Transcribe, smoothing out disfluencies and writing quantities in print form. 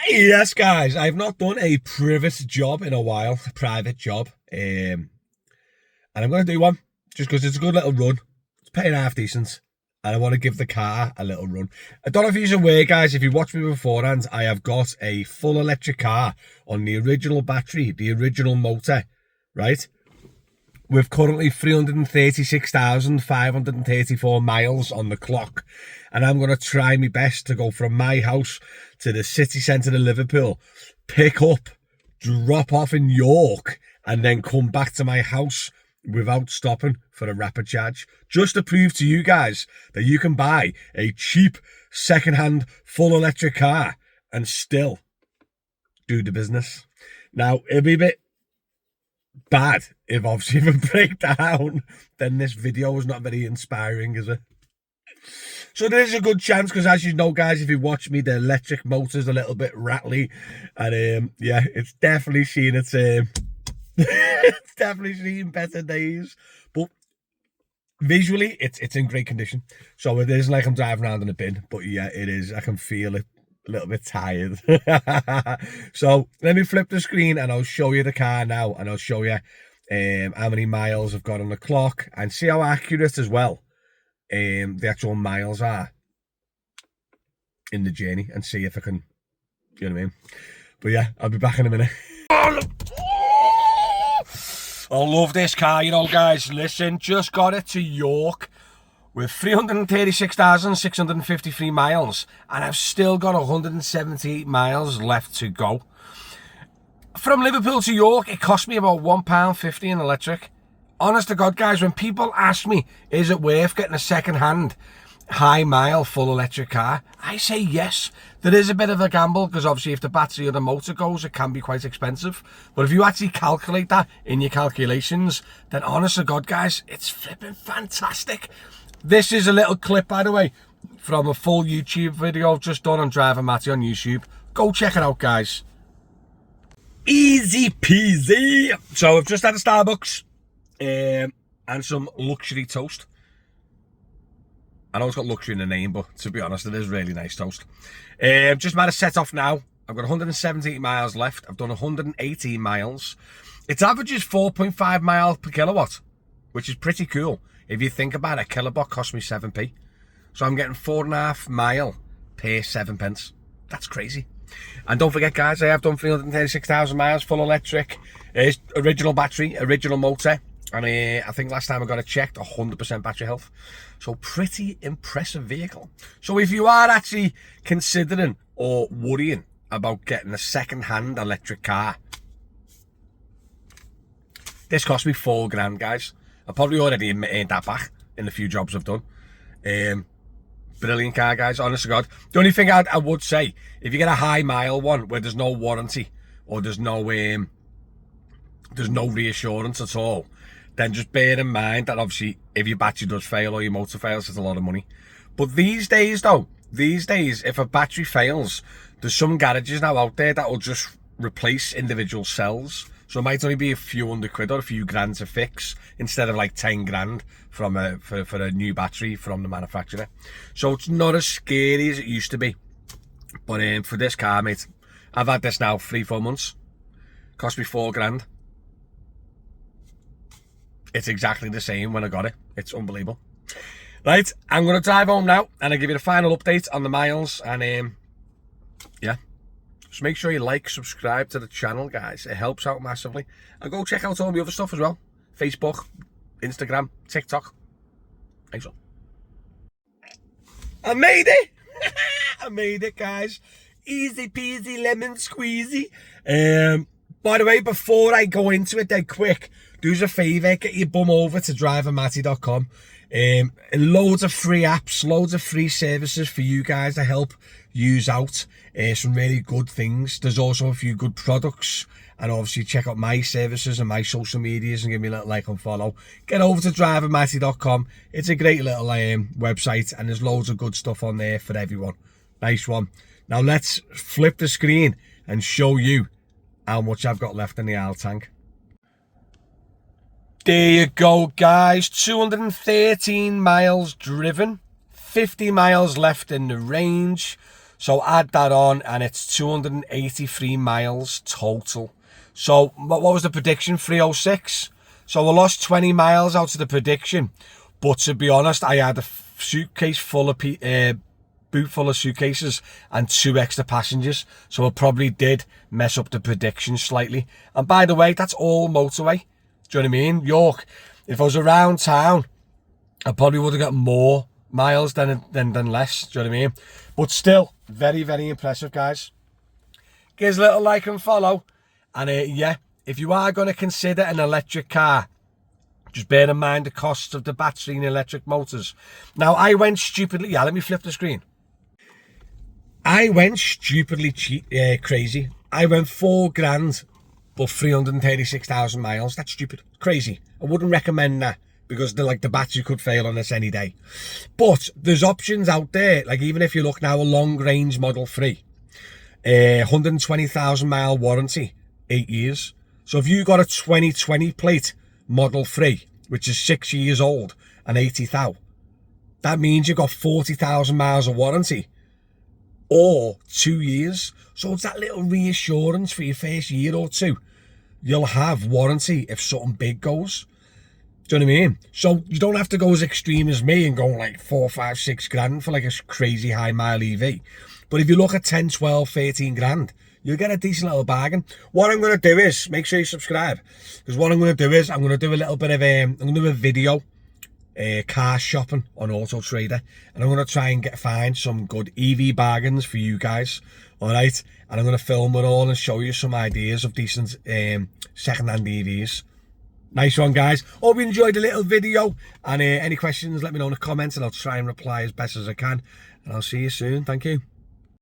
Yes, guys, I've not done a private job in a while, a private job. And I'm going to do one just because it's a good little run. It's paying half decent. And I want to give the car a little run. I don't know if you're aware, guys, if you watched me beforehand, I have got a full electric car on the original battery, the original motor, right? With currently 336,534 miles on the clock. And I'm going to try my best to go from my house to the city centre of Liverpool, pick up, drop off in York, and then come back to my house without stopping for a rapid charge. Just to prove to you guys that you can buy a cheap second-hand full electric car and still do the business. Now, it'll be a bit bad if obviously if I break down, then this video is not very inspiring, is it? So there's a good chance, because as you know, guys, if you watch me, the electric motor's a little bit rattly, and yeah, it's definitely seen its it's definitely seen better days, but visually it's in great condition. So it isn't like I'm driving around in a bin, but yeah, it is. I can feel it. A little bit tired. So let me flip the screen and I'll show you the car now, and I'll show you how many miles I've got on the clock, and see how accurate as well the actual miles are in the journey, and see if I can, you know what I mean. But yeah, I'll be back in a minute. I love this car, you know, guys. Listen, just got it to York with 336,653 miles, and I've still got 178 miles left to go. From Liverpool to York, it cost me about £1.50 in electric. Honest to God, guys, when people ask me, is it worth getting a second-hand, high-mile, full electric car, I say yes. There is a bit of a gamble, because obviously if the battery or the motor goes, it can be quite expensive. But if you actually calculate that in your calculations, then honest to God, guys, it's flipping fantastic. This is a little clip, by the way, from a full YouTube video I've just done on Driver Matty on YouTube. Go check it out, guys. Easy peasy. So I've just had a Starbucks and some luxury toast. I know it's got luxury in the name, but to be honest, it is really nice toast. Just about to set off now. I've got 178 miles left. I've done 118 miles. Its average is 4.5 miles per kilowatt, which is pretty cool. If you think about it, a kilowatt cost me 7p. So I'm getting 4.5 mile per 7 pence. That's crazy. And don't forget, guys, I have done 336,000 miles full electric. It's original battery, original motor. And I think last time I got it checked, 100% battery health. So pretty impressive vehicle. So if you are actually considering or worrying about getting a second-hand electric car, this cost me £4 grand, guys. I probably already earned that back in the few jobs I've done. Brilliant car, guys, honest to God. The only thing I would say, if you get a high mile one where there's no warranty or there's no reassurance at all, then just bear in mind that obviously if your battery does fail or your motor fails, it's a lot of money. But these days, if a battery fails, there's some garages now out there that will just replace individual cells. So it might only be a few £100 or a few grand to fix, instead of like 10 grand from for a new battery from the manufacturer. So it's not as scary as it used to be. But for this car, mate, I've had this now 3-4 months. Cost me £4 grand. It's exactly the same when I got it. It's unbelievable. Right, I'm going to drive home now, and I'll give you the final update on the miles. And yeah. So make sure you like, subscribe to the channel, guys. It helps out massively. And go check out all the other stuff as well. Facebook, Instagram, TikTok. Thanks all. I made it! I made it, guys. Easy peasy lemon squeezy. By the way, before I go into it dead quick, do us a favour, get your bum over to drivermatty.com. Loads of free apps, loads of free services for you guys to help use out some really good things. There's also a few good products, and obviously check out my services and my social medias and give me a little like and follow. Get over to drivermatty.com. It's a great little website, and there's loads of good stuff on there for everyone. Nice one. Now let's flip the screen and show you how much I've got left in the oil tank. There you go, guys. 213 miles driven, 50 miles left in the range. So add that on and it's 283 miles total. So what was the prediction? 306. So I lost 20 miles out of the prediction. But to be honest, I had a suitcase full of boot full of suitcases and 2 extra passengers, so I probably did mess up the prediction slightly. And by the way, that's all motorway. Do you know what I mean? York. If I was around town, I probably would have got more miles than less. Do you know what I mean? But still, very, very impressive, guys. Give us a little like and follow. And yeah, if you are going to consider an electric car, just bear in mind the costs of the battery and electric motors. Now, I went stupidly. Yeah, let me flip the screen. I went stupidly crazy. I went 4 grand, but 336,000 miles. That's stupid. Crazy. I wouldn't recommend that because the battery could fail on this any day. But there's options out there. Like even if you look now, a long range Model 3, 120,000 mile warranty, 8 years. So if you got a 2020 plate Model 3, which is 6 years old and 80,000, that means you've got 40,000 miles of warranty. Or 2 years. So it's that little reassurance for your first year or two. You'll have warranty if something big goes. Do you know what I mean? So you don't have to go as extreme as me and go like 4, 5, 6 grand for like a crazy high mile EV. But if you look at 10, 12, 13 grand, you'll get a decent little bargain. What I'm going to do is, make sure you subscribe. Because what I'm going to do is, I'm going to do a little bit of, I'm going to do a video. Car shopping on Auto Trader, and I'm going to try and find some good EV bargains for you guys. All right, and I'm going to film it all and show you some ideas of decent second-hand EVs. Nice one, guys. Hope you enjoyed the little video, and any questions, let me know in the comments and I'll try and reply as best as I can, and I'll see you soon. Thank you.